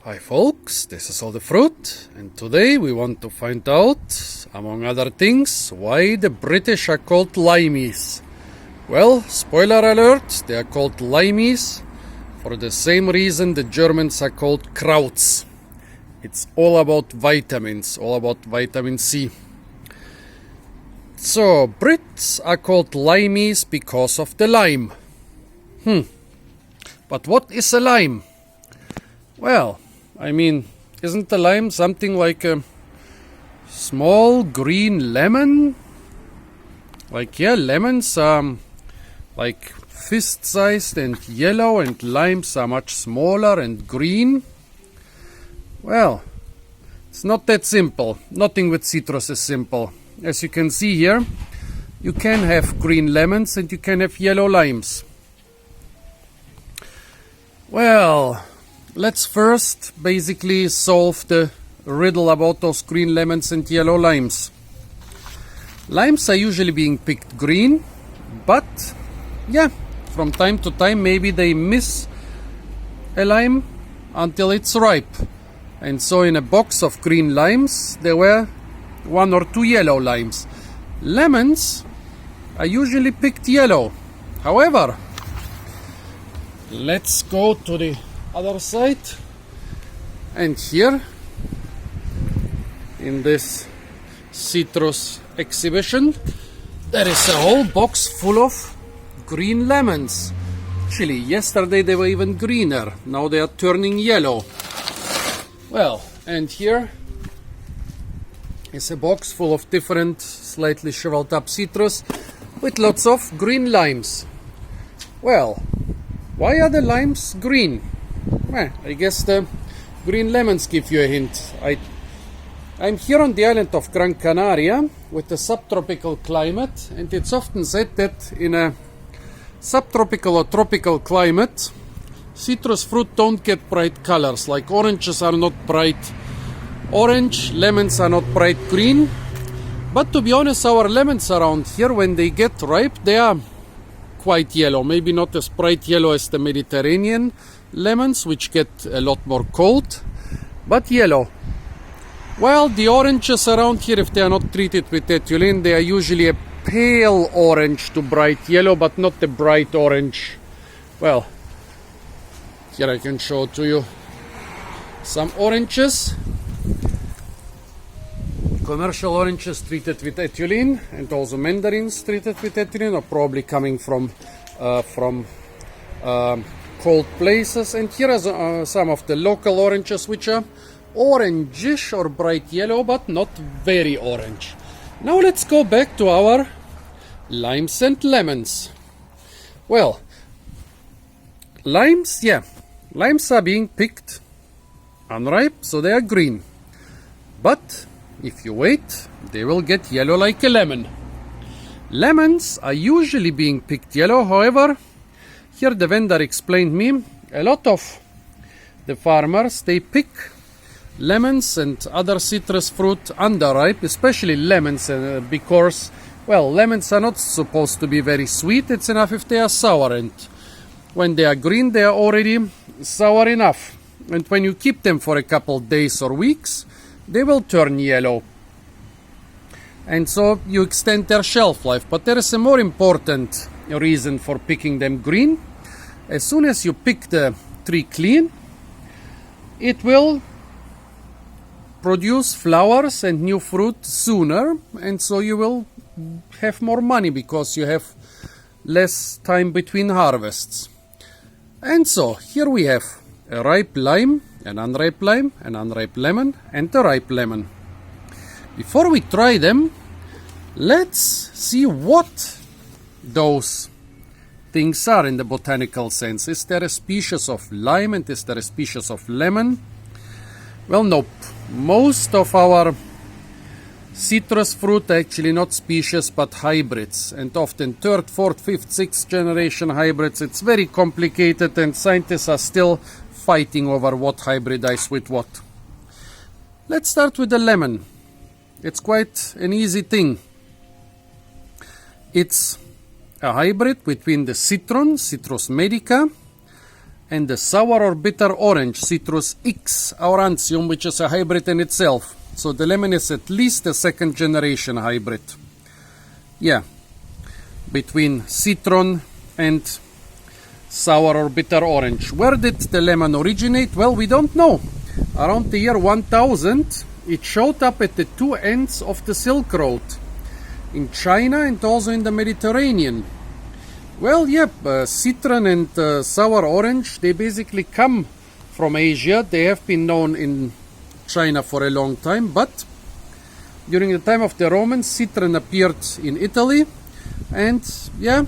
Hi folks, this is All the Fruit, and today we want to find out, among other things, why the British are called Limeys. Well, spoiler alert, they are called Limeys for the same reason the Germans are called Krauts. It's all about vitamins, all about vitamin C. So, Brits are called Limeys because of the lime. But what is a lime? Well, isn't the lime something like a small green lemon? Lemons are like fist-sized and yellow, and limes are much smaller and green. Well, it's not that simple. Nothing with citrus is simple. As you can see here, you can have green lemons and you can have yellow limes. Well, let's first basically solve the riddle about those green lemons and yellow limes. Limes are usually being picked green, but from time to time maybe they miss a lime until it's ripe. And so in a box of green limes there were 1 or 2 yellow limes. Lemons are usually picked yellow. However, let's go to the other side, and here in this citrus exhibition there is a whole box full of green lemons. Actually, yesterday they were even greener, now they are turning yellow. Well, and here is a box full of different slightly shriveled up citrus with lots of green limes. Well, why are the limes green? Well, I guess the green lemons give you a hint. I'm here on the island of Gran Canaria with a subtropical climate, and it's often said that in a subtropical or tropical climate, citrus fruit don't get bright colors. Like oranges are not bright orange, lemons are not bright green. But to be honest, our lemons around here, when they get ripe, they are quite yellow. Maybe not as bright yellow as the Mediterranean lemons, which get a lot more cold, but yellow. Well, the oranges around here, if they are not treated with ethylene, they are usually a pale orange to bright yellow, but not the bright orange. Well, here I can show to you some oranges. Commercial oranges treated with ethylene, and also mandarins treated with ethylene are probably coming from cold places. And here are some of the local oranges, which are orangish or bright yellow, but not very orange. Now let's go back to our limes and lemons. Well, limes are being picked unripe, so they are green. But if you wait, they will get yellow like a lemon. Lemons are usually being picked yellow. However, here the vendor explained me, a lot of the farmers, they pick lemons and other citrus fruit underripe, especially lemons, because, well, lemons are not supposed to be very sweet. It's enough if they are sour, and when they are green, they are already sour enough. And when you keep them for a couple days or weeks, they will turn yellow. And so you extend their shelf life. But there is a more important reason for picking them green. As soon as you pick the tree clean, it will produce flowers and new fruit sooner, and so you will have more money because you have less time between harvests. And so here we have a ripe lime, an unripe lime, an unripe lemon, and a ripe lemon. Before we try them, let's see what those things are in the botanical sense. Is there a species of lime and is there a species of lemon? Well, nope. Most of our citrus fruit are actually not species but hybrids, and often 3rd, 4th, 5th, 6th generation hybrids. It's very complicated, and scientists are still fighting over what hybridize with what. Let's start with the lemon. It's quite an easy thing. It's a hybrid between the citron, Citrus medica, and the sour or bitter orange, Citrus X aurantium, which is a hybrid in itself. So the lemon is at least a second generation hybrid. Yeah, between citron and sour or bitter orange. Where did the lemon originate? Well, we don't know. Around the year 1000, it showed up at the two ends of the Silk Road, in China and also in the Mediterranean. Well, yep, citron and sour orange, they basically come from Asia. They have been known in China for a long time, but during the time of the Romans, citron appeared in Italy, and yeah,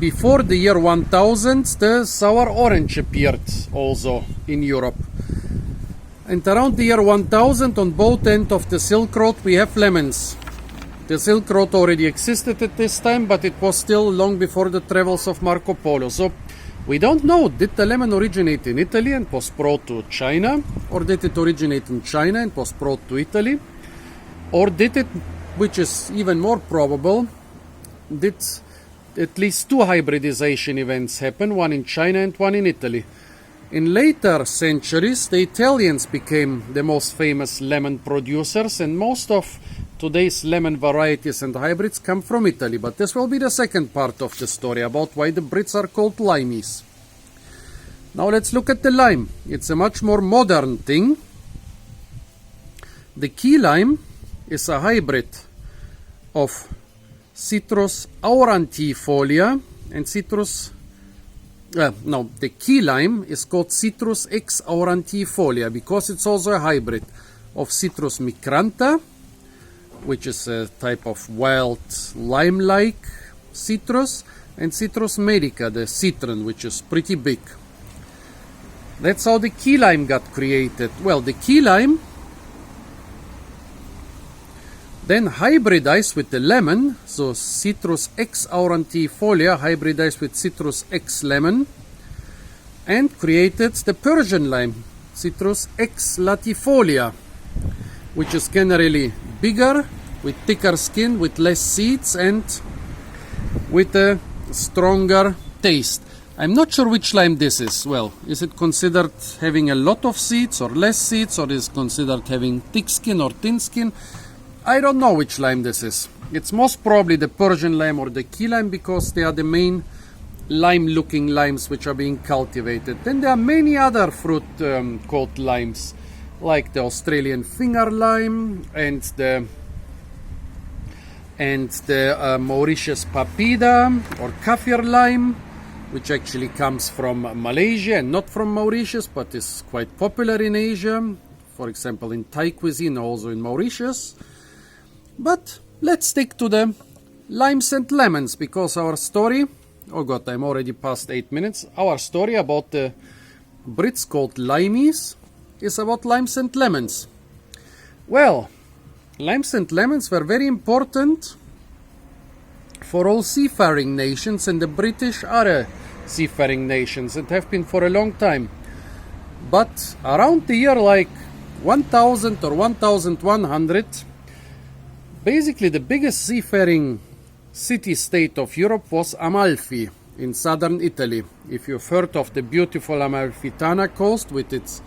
before the year 1000, the sour orange appeared also in Europe. And around the year 1000, on both ends of the Silk Road, we have lemons. The Silk Road already existed at this time, but it was still long before the travels of Marco Polo. So we don't know, did the lemon originate in Italy and was brought to China? Or did it originate in China and was brought to Italy? Or did it, which is even more probable, did at least two hybridization events happen, one in China and one in Italy? In later centuries, the Italians became the most famous lemon producers, and most of today's lemon varieties and hybrids come from Italy. But this will be the second part of the story, about why the Brits are called Limeys. Now let's look at the lime. It's a much more modern thing. The key lime is a hybrid of Citrus aurantifolia and Citrus... the key lime is called Citrus X aurantifolia because it's also a hybrid of Citrus micrantha, which is a type of wild lime-like citrus, and Citrus medica, the citron, which is pretty big. That's how the key lime got created. Well, the key lime then hybridized with the lemon, so Citrus X aurantifolia hybridized with Citrus X lemon, and created the Persian lime, Citrus X latifolia, which is generally bigger, with thicker skin, with less seeds, and with a stronger taste. I'm not sure which lime this is. Well, is it considered having a lot of seeds or less seeds, or is it considered having thick skin or thin skin? I don't know which lime this is. It's most probably the Persian lime or the key lime, because they are the main lime-looking limes which are being cultivated. Then there are many other fruit called limes, like the Australian finger lime and the Mauritius papeda or kaffir lime, which actually comes from Malaysia and not from Mauritius, but is quite popular in Asia, for example in Thai cuisine, also in Mauritius. But let's stick to the limes and lemons, because our story, oh god, I'm already past 8 minutes, our story about the Brits called Limeys is about limes and lemons. Well, limes and lemons were very important for all seafaring nations, and the British are a seafaring nations and have been for a long time. But around the year like 1000 or 1100, basically the biggest seafaring city-state of Europe was Amalfi in southern Italy. If you've heard of the beautiful Amalfitana coast with its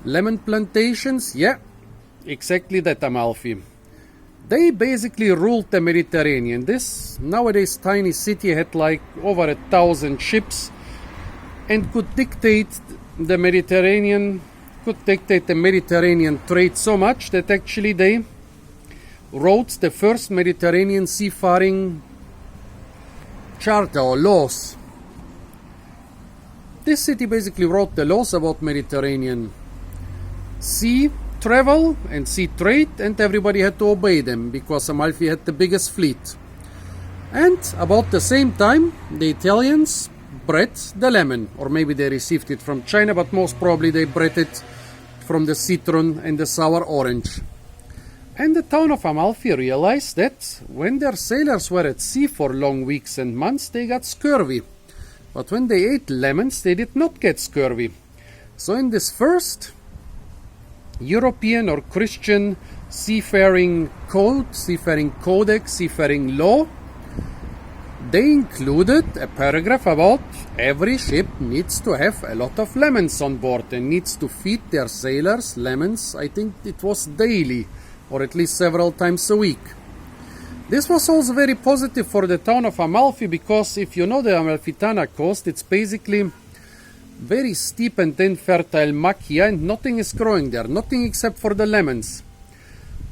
lemon plantations, yeah, exactly that Amalfi. They basically ruled the Mediterranean. This nowadays tiny city had like over 1,000 ships and could dictate the Mediterranean trade so much that actually they wrote the first Mediterranean seafaring charter or laws. This city basically wrote the laws about Mediterranean sea travel and sea trade, and everybody had to obey them because Amalfi had the biggest fleet. And about the same time, the Italians bred the lemon, or maybe they received it from China, but most probably they bred it from the citron and the sour orange. And the town of Amalfi realized that when their sailors were at sea for long weeks and months, they got scurvy. But when they ate lemons, they did not get scurvy. So in this first European or Christian seafaring code, seafaring codex, seafaring law, they included a paragraph about every ship needs to have a lot of lemons on board and needs to feed their sailors lemons. I think it was daily, or at least several times a week. This was also very positive for the town of Amalfi, because if you know the Amalfitana coast, it's basically very steep and infertile macchia, and nothing is growing there, nothing except for the lemons.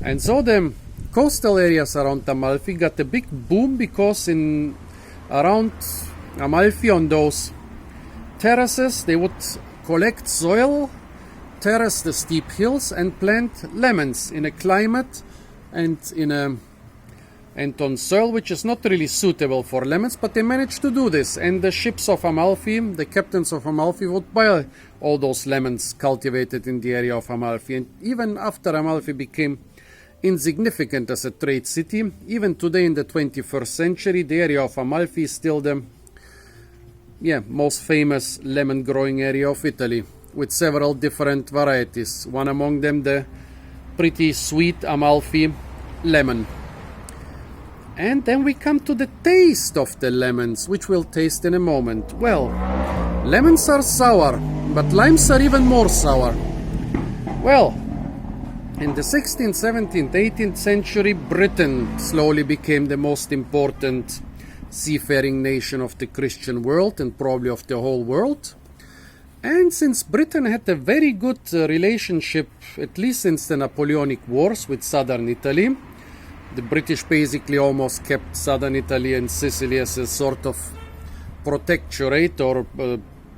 And so the coastal areas around Amalfi got a big boom, because around Amalfi on those terraces they would collect soil, terrace the steep hills and plant lemons in a climate and on soil which is not really suitable for lemons, but they managed to do this. And the ships of Amalfi, the captains of Amalfi, would buy all those lemons cultivated in the area of Amalfi. And even after Amalfi became insignificant as a trade city, even today in the 21st century, the area of Amalfi is still the most famous lemon growing area of Italy, with several different varieties. One among them the pretty sweet Amalfi lemon. And then we come to the taste of the lemons, which we'll taste in a moment. Well, lemons are sour, but limes are even more sour. Well, in the 16th, 17th, 18th century, Britain slowly became the most important seafaring nation of the Christian world, and probably of the whole world. And since Britain had a very good relationship, at least since the Napoleonic Wars, with southern Italy, the British basically almost kept southern Italy and Sicily as a sort of protectorate or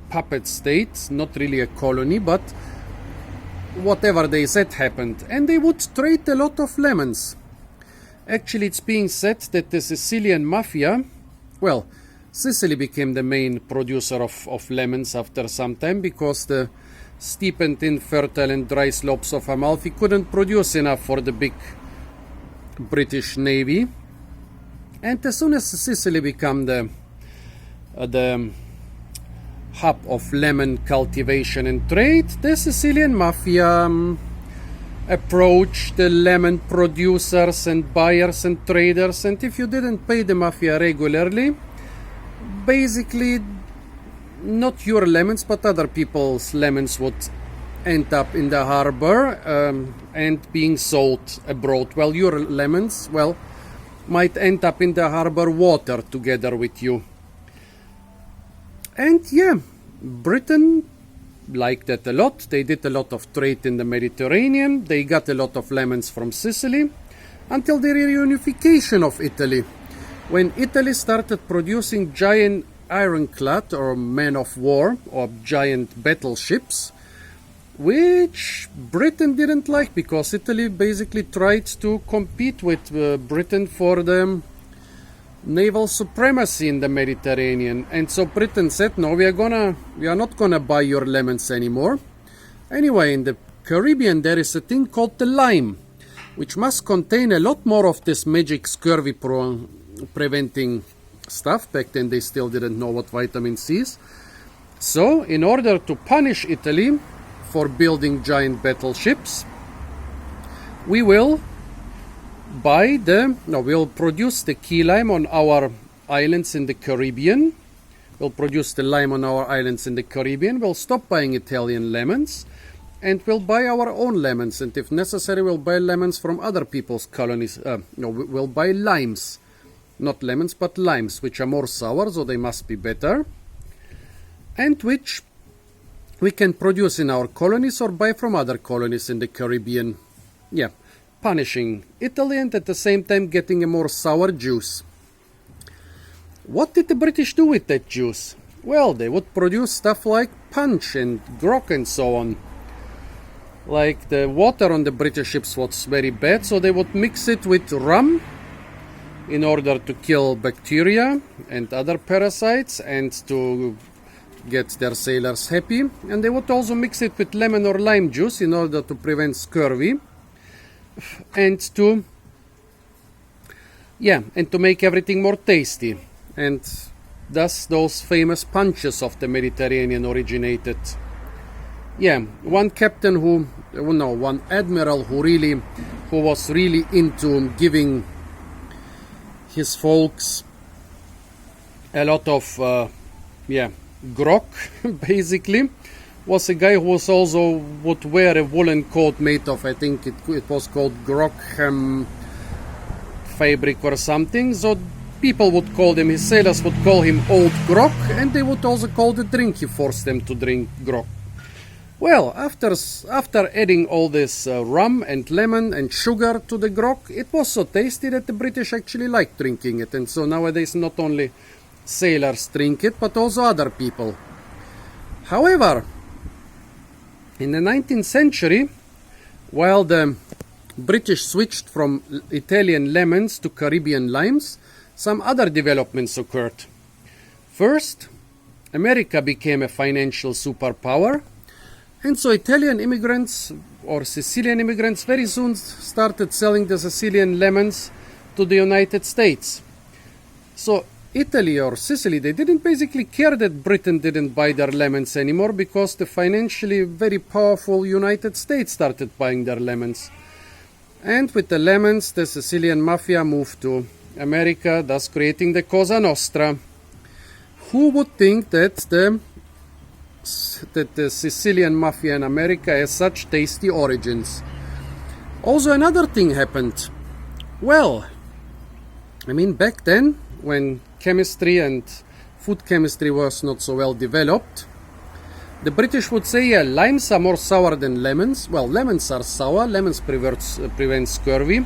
puppet state, not really a colony, but whatever they said happened. And they would trade a lot of lemons. Actually, it's being said that the Sicilian mafia, well, Sicily became the main producer of lemons after some time, because the steep and infertile and dry slopes of Amalfi couldn't produce enough for the big British Navy. And as soon as Sicily became the hub of lemon cultivation and trade, the Sicilian mafia approached the lemon producers and buyers and traders, and if you didn't pay the mafia regularly, basically not your lemons but other people's lemons would end up in the harbor and being sold abroad, while your lemons, well, might end up in the harbor water together with you. And yeah, Britain liked that a lot. They did a lot of trade in the Mediterranean. They got a lot of lemons from Sicily, until the reunification of Italy, when Italy started producing giant ironclad or men of war or giant battleships, which Britain didn't like, because Italy basically tried to compete with Britain for the naval supremacy in the Mediterranean. And so Britain said, no, we are not gonna buy your lemons anymore. Anyway, in the Caribbean there is a thing called the lime, which must contain a lot more of this magic scurvy preventing stuff. Back then they still didn't know what vitamin C is. So in order to punish Italy for building giant battleships, we'll produce the key lime on our islands in the Caribbean. We'll produce the lime on our islands in the Caribbean. We'll stop buying Italian lemons, and we'll buy our own lemons. And if necessary, we'll buy lemons from other people's colonies. We'll buy limes. Not lemons, but limes, which are more sour, so they must be better, and which we can produce in our colonies or buy from other colonies in the Caribbean. Yeah, punishing Italy and at the same time getting a more sour juice. What did the British do with that juice? Well, they would produce stuff like punch and grog and so on. Like the water on the British ships was very bad, so they would mix it with rum in order to kill bacteria and other parasites and to get their sailors happy. And they would also mix it with lemon or lime juice in order to prevent scurvy and to make everything more tasty. And thus those famous punches of the Mediterranean originated. Yeah, one admiral who was really into giving his folks a lot of grok basically. Was a guy who was also would wear a woolen coat made of, I think it was called grok fabric or something. So people would call him, his sailors would call him Old Grok, and they would also call the drink he forced them to drink grok. Well, after adding all this rum and lemon and sugar to the grok, it was so tasty that the British actually liked drinking it. And so nowadays not only sailors drink it, but also other people. However, in the 19th century, while the British switched from Italian lemons to Caribbean limes, some other developments occurred. First, America became a financial superpower, and so Italian immigrants or Sicilian immigrants very soon started selling the Sicilian lemons to the United States. So Italy or Sicily, they didn't basically care that Britain didn't buy their lemons anymore, because the financially very powerful United States started buying their lemons. And with the lemons, the Sicilian mafia moved to America, thus creating the Cosa Nostra. Who would think that the Sicilian mafia in America has such tasty origins? Also, another thing happened. Well, I mean, back then, when chemistry and food chemistry was not so well developed, the British would say, yeah, limes are more sour than lemons. Well, lemons are sour, lemons prevent scurvy.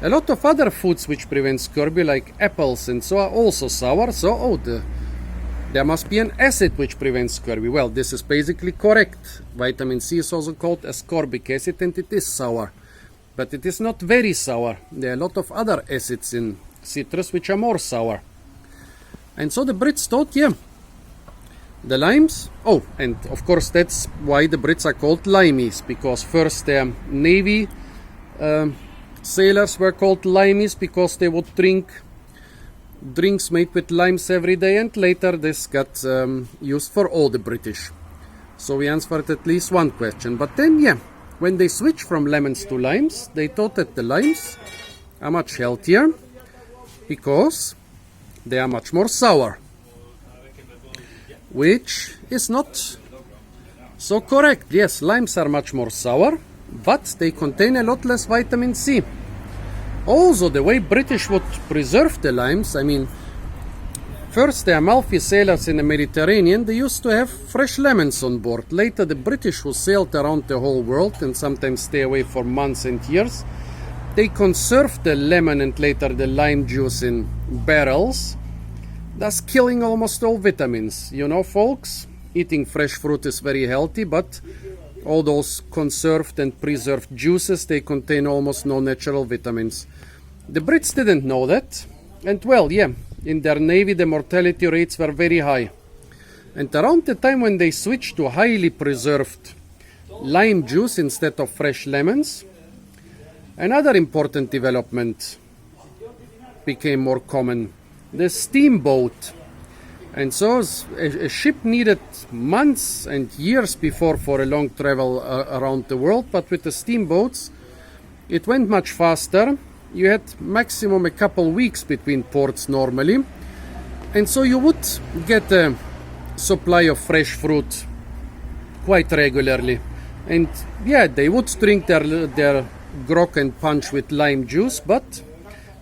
A lot of other foods which prevent scurvy, like apples and so, are also sour. So, there must be an acid which prevents scurvy. Well, this is basically correct. Vitamin C is also called ascorbic acid, and it is sour. But it is not very sour. There are a lot of other acids in citrus which are more sour. And so the Brits thought, yeah, the limes. Oh, and of course that's why the Brits are called Limeys, because first their navy sailors were called Limeys because they would drink drinks made with limes every day, and later this got used for all the British. So we answered at least one question. But then, yeah, when they switched from lemons to limes, they thought that the limes are much healthier because they are much more sour, which is not so correct. Yes, limes are much more sour, but they contain a lot less vitamin C. Also, the way British would preserve the limes, I mean, first the Amalfi sailors in the Mediterranean, they used to have fresh lemons on board. Later, the British, who sailed around the whole world and sometimes stay away for months and years, they conserved the lemon and later the lime juice in barrels, thus killing almost all vitamins. You know, folks, eating fresh fruit is very healthy, but all those conserved and preserved juices, they contain almost no natural vitamins. The Brits didn't know that. And well, yeah, in their navy the mortality rates were very high. And around the time when they switched to highly preserved lime juice instead of fresh lemons, another important development became more common: the steamboat. And so a ship needed months and years before for a long travel around the world, but with the steamboats it went much faster. You had maximum a couple weeks between ports normally, and so you would get a supply of fresh fruit quite regularly. And yeah, they would drink their grog and punch with lime juice, but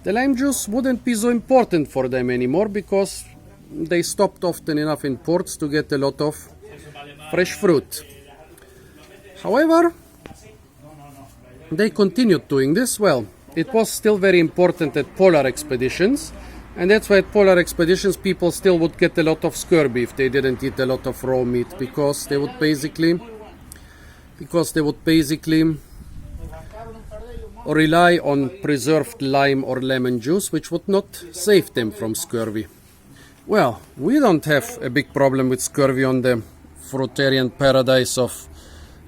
the lime juice wouldn't be so important for them anymore because they stopped often enough in ports to get a lot of fresh fruit. However, they continued doing this. Well, it was still very important at polar expeditions, and that's why at polar expeditions people still would get a lot of scurvy if they didn't eat a lot of raw meat, because they would basically rely on preserved lime or lemon juice, which would not save them from scurvy. Well, we don't have a big problem with scurvy on the fruitarian paradise of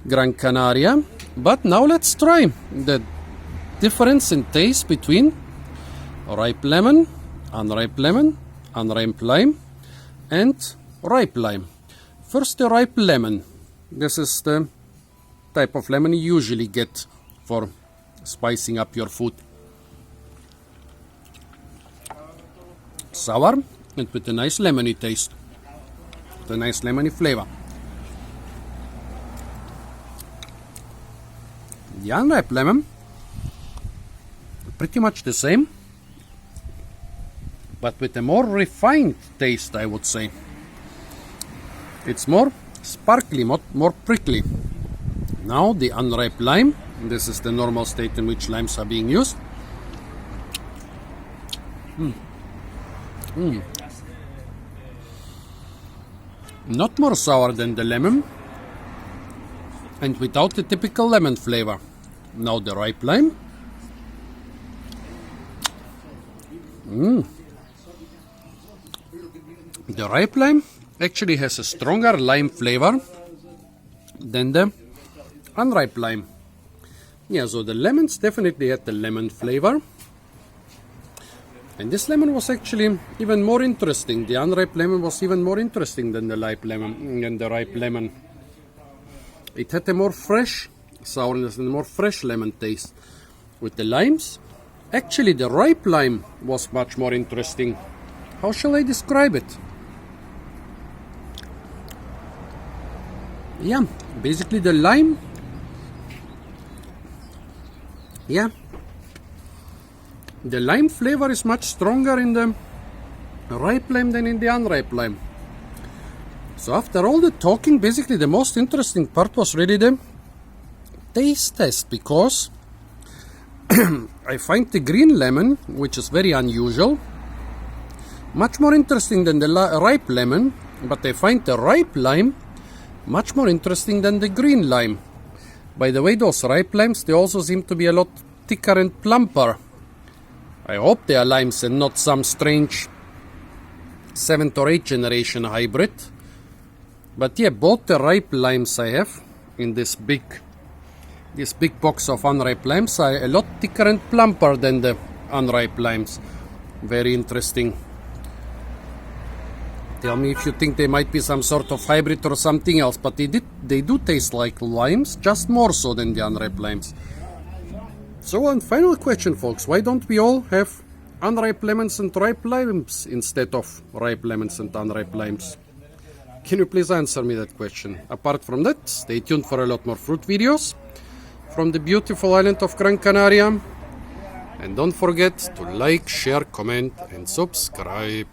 Gran Canaria, but now let's try the difference in taste between ripe lemon, unripe lime, and ripe lime. First, the ripe lemon. This is the type of lemon you usually get for spicing up your food. Sour, and with a nice lemony taste, the nice lemony flavor. The unripe lemon, pretty much the same, but with a more refined taste, I would say. It's more sparkly, more prickly. Now the unripe lime, this is the normal state in which limes are being used. Not more sour than the lemon, and without the typical lemon flavor. Now the ripe lime. The ripe lime actually has a stronger lime flavor than the unripe lime. Yeah, so the lemons definitely had the lemon flavor. And this lemon was actually even more interesting. The unripe lemon was even more interesting than the ripe lemon. It had a more fresh sourness and more fresh lemon taste. With the limes, actually the ripe lime was much more interesting. How shall I describe it? Yeah, basically the lime. Yeah, the lime flavor is much stronger in the ripe lime than in the unripe lime. So after all the talking, basically the most interesting part was really the taste test, because I find the green lemon, which is very unusual, much more interesting than the ripe lemon, but I find the ripe lime much more interesting than the green lime. By the way, those ripe limes, they also seem to be a lot thicker and plumper. I hope they are limes and not some strange 7th or 8th generation hybrid. But yeah, both the ripe limes I have in this big box of unripe limes are a lot thicker and plumper than the unripe limes. Very interesting. Tell me if you think they might be some sort of hybrid or something else, but they do taste like limes, just more so than the unripe limes. So one final question, folks, why don't we all have unripe lemons and ripe limes instead of ripe lemons and unripe limes? Can you please answer me that question? Apart from that, stay tuned for a lot more fruit videos from the beautiful island of Gran Canaria. And don't forget to like, share, comment and subscribe.